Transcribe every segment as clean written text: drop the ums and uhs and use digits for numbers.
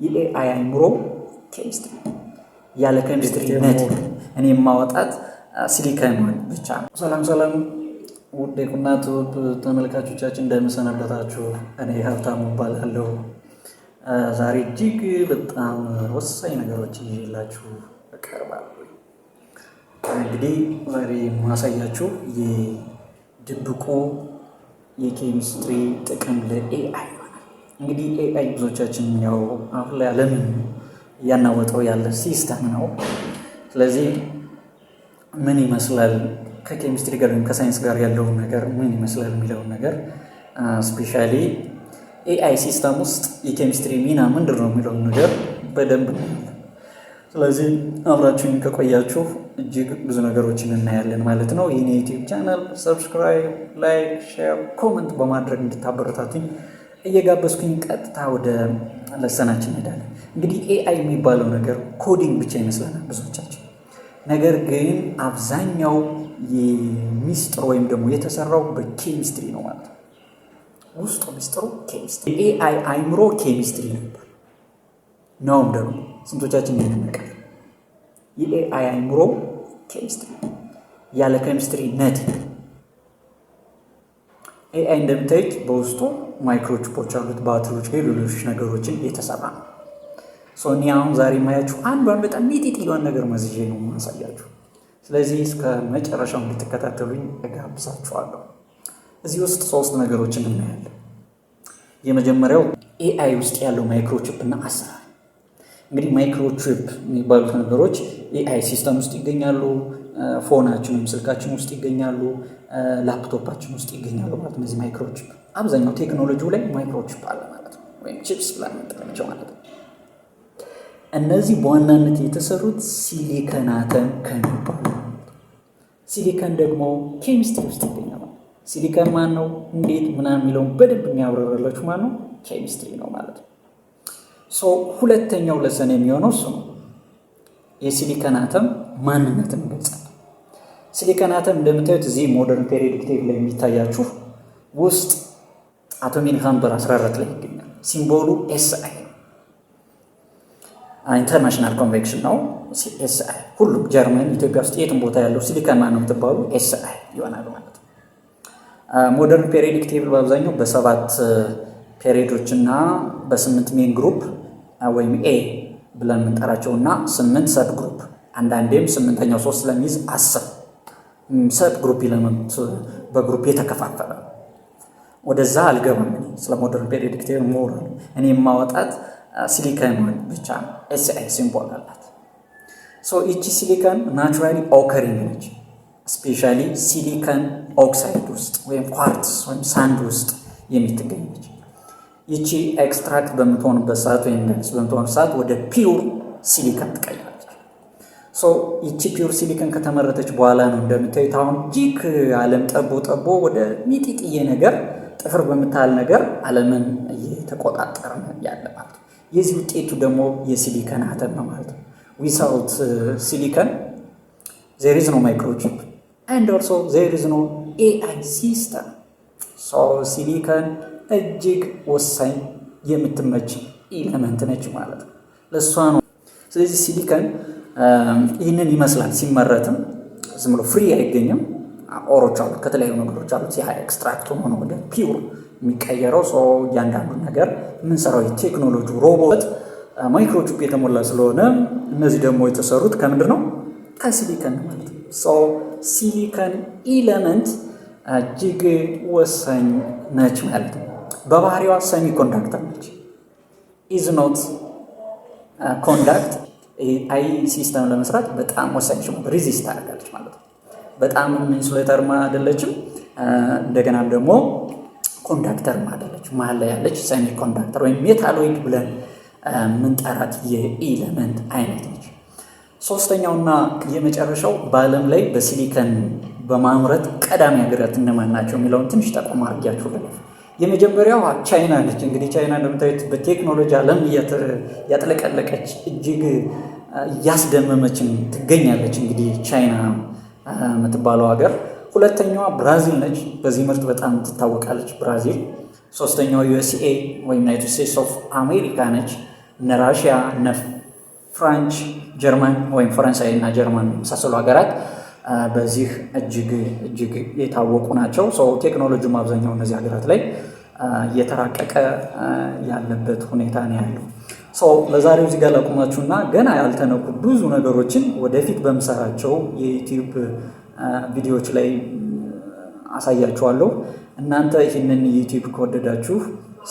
የኤአይ አይምሮ ኬሚስትሪ ያለ ኬሚስትሪ ነት እኔ የማወጣት ሲሊከን ብቻ ነው። ሰላም ውድ የቁና ቱብ ተመልካቾቻችን እንደምሰነበታችሁ። እኔ ሀብታሙ እባላለሁ። ዛሬ እጅግ በጣም ወሳኝ ነገሮች ይዤላችሁ እቀርባለሁ። እንግዲህ ዛሬ ማሳያችሁ የድብቁ የኬሚስትሪ ጥቅም ለኤአይ ይሆናል። እንግዲህ ኤአይ ብዙዎቻችን ያው አሁን ላይ ዓለምን እያናወጠው ያለ ሲስተም ነው። ስለዚህ ምን ይመስላል ከኬሚስትሪ ጋር ወይም ከሳይንስ ጋር ያለውን ነገር ምን ይመስላል የሚለውን ነገር ስፔሻሊ ኤአይ ሲስተም ውስጥ የኬሚስትሪ ሚና ምንድን ነው የሚለውን ነገር በደንብ ነው። ስለዚህ አብራችሁን ከቆያችሁ እጅግ ብዙ ነገሮችን እናያለን ማለት ነው። ይህን የዩቲዩብ ቻናል ሰብስክራይብ፣ ላይክ፣ ሼር፣ ኮመንት በማድረግ እንድታበረታቱኝ እየጋበዝኩኝ ቀጥታ ወደ ለሰናችን እንሄዳለን። እንግዲህ ኤአይ የሚባለው ነገር ኮዲንግ ብቻ ይመስለናል ብዙዎቻችን። ነገር ግን አብዛኛው የሚስጥር ወይም ደግሞ የተሰራው በኬሚስትሪ ነው ማለት ነው። ውስጡ ሚስጥሩ ኬሚስትሪ። የኤአይ አይምሮ ኬሚስትሪ ነበር ነውም ደግሞ ስንቶቻችን ይነቃል? የኤአይ አይምሮ ኬሚስትሪ ያለ ኬሚስትሪ ነት። ኤአይ እንደምታዩት በውስጡ ማይክሮቺፖች አሉት፣ ባትሪዎች፣ ሌሎች ነገሮችን የተሰራ ነው። እኔ አሁን ዛሬ ማያችሁ አንዷን በጣም ሚጢጢዋን ነገር መዝዤ ነው ማሳያችሁ። ስለዚህ እስከ መጨረሻው እንድትከታተሉኝ እጋብዛችኋለሁ። እዚህ ውስጥ 3 ነገሮችን እናያለን። የመጀመሪያው ኤአይ ውስጥ ያለው ማይክሮቺፕ እና አሰራር። እንግዲህ ማይክሮቺፕ የሚባሉት ነገሮች ኤአይ ሲስተም ውስጥ ይገኛሉ። ፎናችን ወይም ስልካችን ውስጥ ይገኛሉ። ላፕቶፓችን ውስጥ ይገኛሉ ማለት ነው። እነዚህ ማይክሮቺፕ አብዛኛው ቴክኖሎጂው ላይ ማይክሮቺፕ አለ ማለት ነው፣ ወይም ቺፕስ ብለን የምንጠራቸው ማለት ነው። እነዚህ በዋናነት የተሰሩት ሲሊከን አተም ከሚባሉ፣ ሲሊከን ደግሞ ኬሚስትሪ ውስጥ ይገኛል። ሲሊከን ማን ነው፣ እንዴት ምናምን የሚለውን በደንብ የሚያብራራላችሁ ማን ነው? ኬሚስትሪ ነው ማለት ነው። ሁለተኛው ለሰን የሚሆነው እሱ ነው። የሲሊከን አተም ማንነትን እንገልጻለን። ሲሊከን አተም እንደምታዩት እዚህ ሞደርን ፔሪዮዲክ ቴብል ላይ የሚታያችሁ ውስጥ አቶሚክ ነምበር 14 ላይ ይገኛል። ሲምቦሉ ኤስአይ ነው። ኢንተርናሽናል ኮንቬክሽን ነው ኤስአይ። ሁሉም ጀርመን፣ ኢትዮጵያ ውስጥ የትም ቦታ ያለው ሲሊከን ማን ነው የምትባሉ ኤስአይ ይሆናል ማለት ነው። ሞደርን ፔሪዮዲክ ቴብል በአብዛኛው በ7 ፔሪዮዶች እና በ8 ሜን ግሩፕ ወይም ኤ ብለን የምንጠራቸው እና 8 ሰብ ግሩፕ፣ አንዳንዴም 8ኛው 3 ስለሚይዝ 10 ሰብ ግሩፕ ኢለመንት በግሩፕ የተከፋፈለ። ወደዛ አልገባም። ስለ ሞደርን ፔሪዮዲክ ቴብል ሞራል እኔ የማወጣት ሲሊከን ብቻ ነው። ኤስአይ ሲምቦል አላት። ይቺ ሲሊከን ናቹራሊ ኦከሪንግ ነች። ስፔሻሊ ሲሊከን ኦክሳይድ ውስጥ ወይም ኳርትስ ወይም ሳንድ ውስጥ የምትገኝ ነች። ይቺ ኤክስትራክት በምትሆንበት ሰዓት ወይም በምትሆንበት ሰዓት ወደ ፒውር ሲሊከን ትቀይራለች። ይቺ ፒውር ሲሊከን ከተመረተች በኋላ ነው እንደምታዩት አሁን እጅግ ዓለም ጠቦ ወደ ሚጢጥዬ ነገር ጥፍር በምታህል ነገር ዓለምን እየተቆጣጠረ ያለ ማለት ነው። የዚህ ውጤቱ ደግሞ የሲሊከን አተም ነው ማለት ነው። ዊዛውት ሲሊከን ዜር ኢዝ ኖ ማይክሮቺፕ ኤንድ ኦልሶ ዜር ኢዝ ኖ ኤአይ ሲስተም። ሲሊከን እጅግ ወሳኝ የምትመች ኢለመንት ነች ማለት ነው። ለእሷ ነው። ስለዚህ ሲሊከን ይህንን ይመስላል። ሲመረትም ዝም ብሎ ፍሪ አይገኝም። ኦሮች አሉት፣ ከተለያዩ ነገሮች አሉት። ያ ኤክስትራክት ሆኖ ወደ ፒውር የሚቀየረው እያንዳንዱ ነገር የምንሰራው የቴክኖሎጂ ሮቦት ማይክሮቺፕ የተሞላ ስለሆነ እነዚህ ደግሞ የተሰሩት ከምንድን ነው? ከሲሊከን ማለት ነው። ሲሊከን ኢለመንት እጅግ ወሳኝ ነች ማለት ነው። በባህሪዋ ሰሚ ኮንዳክተር ነች። ኢዝ ኖት ኮንዳክት አይ ሲስተም ለመስራት በጣም ወሳኝ ነው። ሪዚስት ታደርጋለች ማለት ነው። በጣም ኢንሱሌተርም አይደለችም፣ እንደገና ደግሞ ኮንዳክተርም አይደለችም። መሀል ላይ ያለች ሰሚ ኮንዳክተር ወይም ሜታሎይድ ብለን ምንጠራት የኢለመንት አይነት ነች። ሶስተኛውና የመጨረሻው በዓለም ላይ በሲሊከን በማምረት ቀዳሚ ሀገራት እነማን ናቸው የሚለውን ትንሽ ጠቆም አድርጊያችሁልናል። የመጀመሪያው ቻይና ነች። እንግዲህ ቻይና እንደምታዩት በቴክኖሎጂ ዓለም ያጥለቀለቀች እጅግ እያስደመመችን ትገኛለች። እንግዲህ ቻይና የምትባለው ሀገር። ሁለተኛዋ ብራዚል ነች። በዚህ ምርት በጣም ትታወቃለች ብራዚል። ሶስተኛው ዩኤስኤ ወይም ዩናይትድ ስቴትስ ኦፍ አሜሪካ ነች። እነ ራሽያ፣ እነ ፍራንች፣ ጀርመን ወይም ፈረንሳይ እና ጀርመን የመሳሰሉ ሀገራት በዚህ እጅግ የታወቁ ናቸው። ቴክኖሎጂም አብዛኛው እነዚህ ሀገራት ላይ እየተራቀቀ ያለበት ሁኔታ ነው ያለው። ለዛሬው እዚህ ጋር ላቁማችሁና ገና ያልተነኩ ብዙ ነገሮችን ወደፊት በምሰራቸው የዩቲዩብ ቪዲዮዎች ላይ አሳያችኋለሁ። እናንተ ይህንን ዩቲዩብ ከወደዳችሁ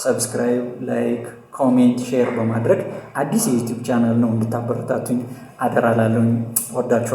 ሰብስክራይብ፣ ላይክ፣ ኮሜንት፣ ሼር በማድረግ አዲስ የዩቲዩብ ቻናል ነው እንድታበረታቱኝ አደራ ላለሁኝ። ወዳችሁ